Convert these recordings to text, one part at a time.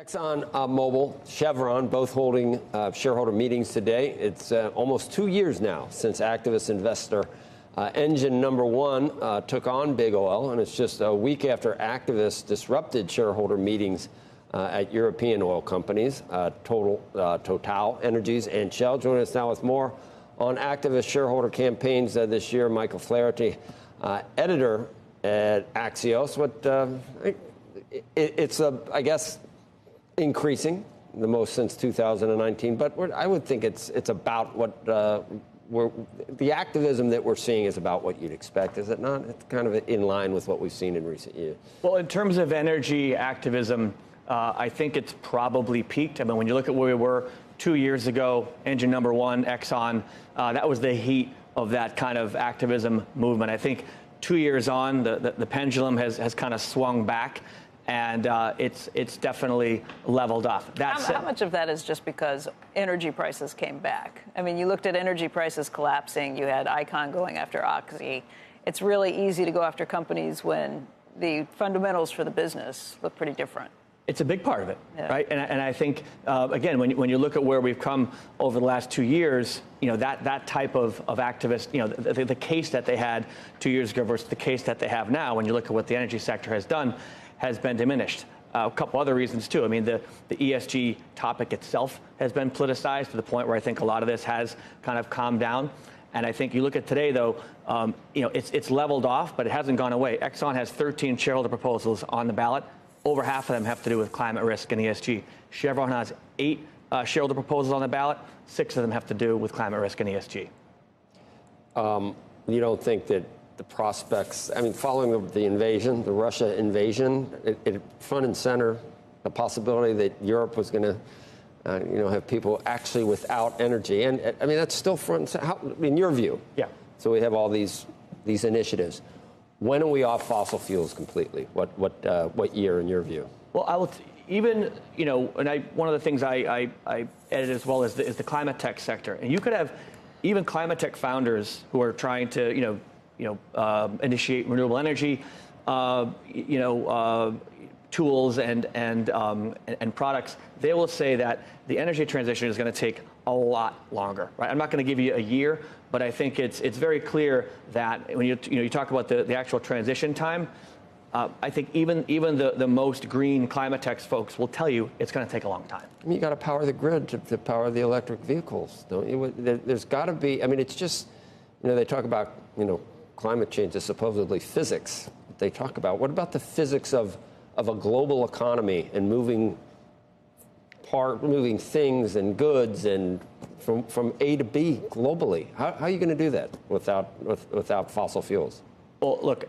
Exxon Mobil, Chevron, both holding shareholder meetings today. It's almost 2 years now since activist investor engine number one took on big oil, and it's just a week after activists disrupted shareholder meetings at European oil companies, Total Energies and Shell. Joining us now with more on activist shareholder campaigns this year, Michael Flaherty, editor at Axios. It's I guess, increasing the most since 2019, but I would think it's about what the activism that we're seeing is about what you'd expect, is it not? It's kind of in line with what we've seen in recent years. Well, in terms of energy activism, I think it's probably peaked. I mean, when you look at where we were 2 years ago, engine number one, Exxon, that was the heat of that kind of activism movement. I think 2 years on, the pendulum has kind of swung back. And it's definitely leveled off. How much of that is just because energy prices came back? I mean, you looked at energy prices collapsing. You had Icahn going after Oxy. It's really easy to go after companies when the fundamentals for the business look pretty different. It's a big part of it, yeah. Right? And I think, again, when you look at where we've come over the last 2 years, that type of activist, the case that they had 2 years ago versus the case that they have now, when you look at what the energy sector has done, has been diminished. A couple other reasons, too. I mean, the ESG topic itself has been politicized to the point where I think a lot of this has kind of calmed down. And I think you look at today, though, it's leveled off, but it hasn't gone away. Exxon has 13 shareholder proposals on the ballot. Over half of them have to do with climate risk and ESG. Chevron has 8 shareholder proposals on the ballot. 6 of them have to do with climate risk and ESG. You don't think that the prospects, I mean, following the invasion, the Russia invasion, it front and center, the possibility that Europe was going to, have people actually without energy. And I mean, that's still front and center, in your view. Yeah. So we have all these initiatives. When are we off fossil fuels completely? What year in your view? Well, I will even, and one of the things I edit as well is the climate tech sector. And you could have even climate tech founders who are trying to, initiate renewable energy, tools and products. They will say that the energy transition is going to take a lot longer. Right? I'm not going to give you a year, but I think it's very clear that when you talk about the actual transition time, I think even the most green climate tech folks will tell you it's going to take a long time. I mean, you got to power the grid to power the electric vehicles, don't you? There's got to be. I mean, it's just, they talk about climate change is supposedly physics. They talk about what about the physics of a global economy and moving things and goods and from A to B globally. How are you going to do that without fossil fuels? Well, look,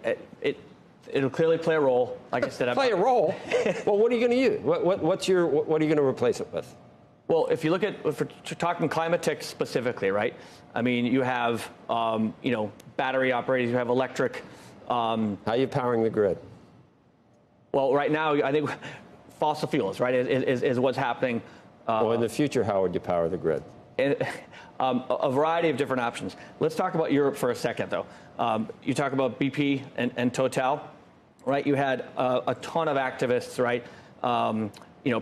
it'll clearly play a role. Like I said, play a role. Well, what are you going to use? What are you going to replace it with? Well, if you're talking climate tech specifically, right? I mean, you have battery operators, you have electric. How are you powering the grid? Well, right now, I think fossil fuels, right, is what's happening. Well, in the future, how would you power the grid? A variety of different options. Let's talk about Europe for a second, though. You talk about BP and Total, right? You had a ton of activists, right?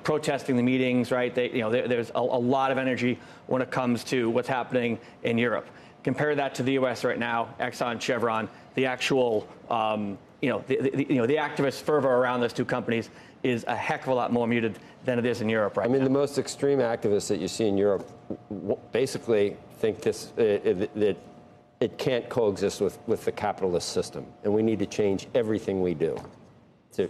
Protesting the meetings, right? There's a lot of energy when it comes to what's happening in Europe. Compare that to the U.S. right now, Exxon, Chevron, the actual, the activist fervor around those two companies is a heck of a lot more muted than it is in Europe right now. I mean, the most extreme activists that you see in Europe basically think that it can't coexist with the capitalist system, and we need to change everything we do to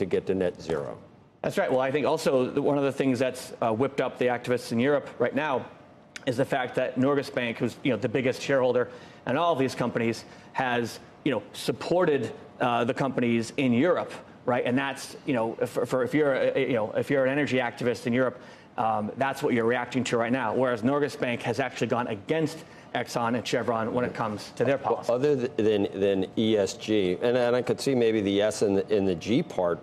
get to net zero. That's right. Well, I think also one of the things that's whipped up the activists in Europe right now is the fact that Norges Bank, who's the biggest shareholder in all of these companies, has supported the companies in Europe, right? And that's if you're an energy activist in Europe, that's what you're reacting to right now. Whereas Norges Bank has actually gone against Exxon and Chevron when it comes to their policy. Well, other than ESG, and I could see maybe the S and the G part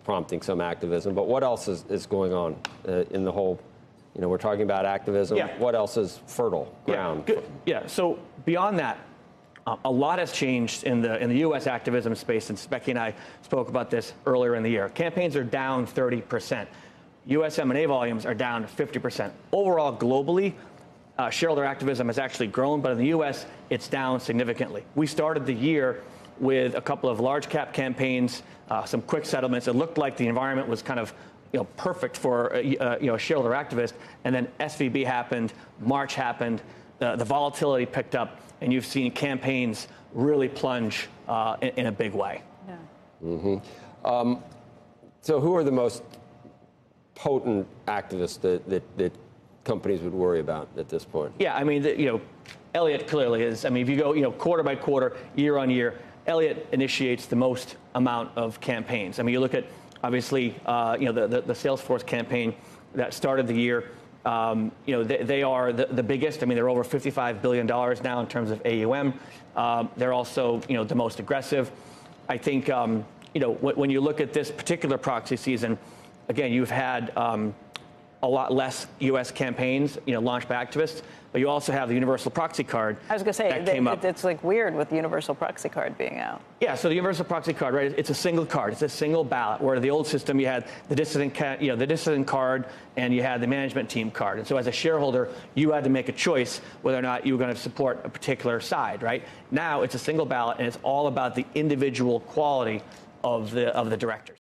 prompting some activism, but what else is going on in the whole? We're talking about activism. Yeah. What else is fertile ground? Yeah. So beyond that, A lot has changed in the U.S. activism space, and Becky and I spoke about this earlier in the year. Campaigns are down 30%. U.S. M&A volumes are down 50%. Overall, globally, shareholder activism has actually grown, but in the U.S., it's down significantly. We started the year with a couple of large cap campaigns, some quick settlements. It looked like the environment was kind of perfect for a shareholder activist, and then SVB happened, March happened, the volatility picked up, and you've seen campaigns really plunge in a big way. Yeah. Mm-hmm. So who are the most potent activists that companies would worry about at this point? Yeah, I mean, Elliott clearly is. I mean, if you go, quarter by quarter, year on year, Elliott initiates the most amount of campaigns. I mean, you look at, obviously, the Salesforce campaign that started the year. They are the biggest. I mean, they're over $55 billion now in terms of AUM. They're also, the most aggressive. I think, when you look at this particular proxy season, again, you've had a lot less U.S. campaigns, launched by activists, but you also have the universal proxy card. I was going to say, it's like weird with the universal proxy card being out. Yeah, so the universal proxy card, right? It's a single card. It's a single ballot. Where the old system, you had the dissident card, and you had the management team card. And so, as a shareholder, you had to make a choice whether or not you were going to support a particular side, right? Now it's a single ballot, and it's all about the individual quality of the directors.